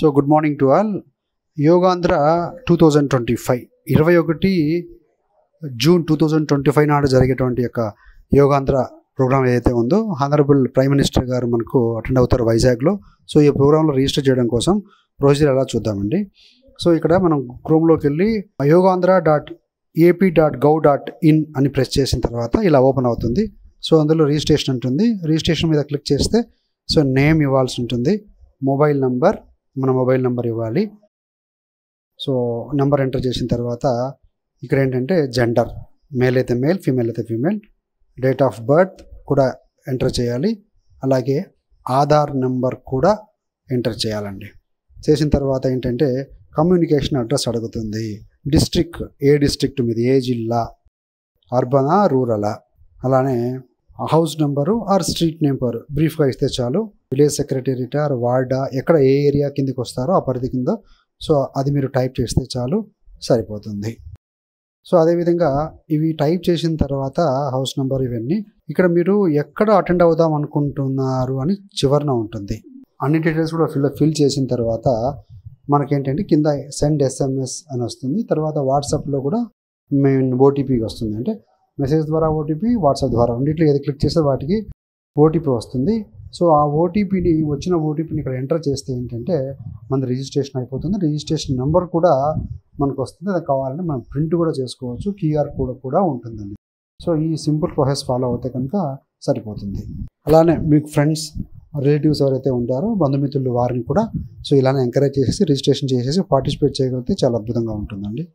So good morning to all. Yogandhra 2025 21 June 2025 నాడు జరిగేటువంటి యొక్క యోగాంధ్ర ప్రోగ్రామ్ ఏదైతే ఉందో హానరబుల్ ప్రైమ్ మినిస్టర్ గారు మనకు అటెండ్ అవుతారు వైజాగ్లో. సో ఈ ప్రోగ్రాంలో రిజిస్టర్ చేయడం కోసం ప్రొసీజర్ ఎలా చూద్దామండి. సో ఇక్కడ మనం క్రోమ్లోకి వెళ్ళి yogaandhra.ap.gov.in అని ప్రెస్ చేసిన తర్వాత ఇలా ఓపెన్ అవుతుంది. సో అందులో రిజిస్ట్రేషన్ ఉంటుంది. రిజిస్ట్రేషన్ మీద క్లిక్ చేస్తే సో నేమ్ ఇవ్వాల్సి ఉంటుంది, మొబైల్ నంబర్, మన మొబైల్ నెంబర్ ఇవ్వాలి. సో నెంబర్ ఎంటర్ చేసిన తర్వాత ఇక్కడ ఏంటంటే జెండర్, మేల్ అయితే మేల్, ఫీమేల్ అయితే ఫీమేల్, డేట్ ఆఫ్ బర్త్ కూడా ఎంటర్ చేయాలి. అలాగే ఆధార్ నెంబర్ కూడా ఎంటర్ చేయాలండి. చేసిన తర్వాత ఏంటంటే కమ్యూనికేషన్ అడ్రస్ అడుగుతుంది. డిస్ట్రిక్ట్, ఏ డిస్ట్రిక్ట్ మీది, ఏ జిల్లా, అర్బనా రూరలా, అలానే house number R street number బ్రీఫ్గా ఇస్తే చాలు. విలేజ్ సెక్రటేరియట్ ఆర్ వార్డా, ఎక్కడ ఏ ఏరియా కిందకి వస్తారో ఆ పరిధి కింద సో అది మీరు టైప్ చేస్తే చాలు, సరిపోతుంది. సో అదేవిధంగా ఇవి టైప్ చేసిన తర్వాత హౌస్ నెంబర్ ఇవన్నీ ఇక్కడ మీరు ఎక్కడ అటెండ్ అవుదాం అనుకుంటున్నారు అని చివరన ఉంటుంది. అన్ని డీటెయిల్స్ కూడా ఫిల్ చేసిన తర్వాత మనకేంటంటే కింద సెండ్ ఎస్ఎంఎస్ అని వస్తుంది. తర్వాత వాట్సాప్లో కూడా ఓటీపీ వస్తుంది. అంటే మెసేజ్ ద్వారా ఓటీపీ, వాట్సాప్ ద్వారా రెండిట్లో ఏది క్లిక్ చేస్తే వాటికి ఓటీపీ వస్తుంది. సో ఆ ఓటీపీని వచ్చిన ఓటీపీని ఇక్కడ ఎంటర్ చేస్తే ఏంటంటే మన రిజిస్ట్రేషన్ అయిపోతుంది. రిజిస్ట్రేషన్ నెంబర్ కూడా మనకు వస్తుంది. అది కావాలంటే మనం ప్రింట్ కూడా చేసుకోవచ్చు, క్యూఆర్ కోడ్ కూడా ఉంటుందండి. సో ఈ సింపుల్ ప్రాసెస్ ఫాలో అవుతే కనుక సరిపోతుంది. అలానే మీకు ఫ్రెండ్స్, రిలేటివ్స్ ఎవరైతే ఉంటారో బంధుమిత్రులు వారిని కూడా సో ఇలానే ఎంకరేజ్ చేసేసి రిజిస్ట్రేషన్ చేసేసి పార్టిసిపేట్ చేయగలిగితే చాలా అద్భుతంగా ఉంటుందండి.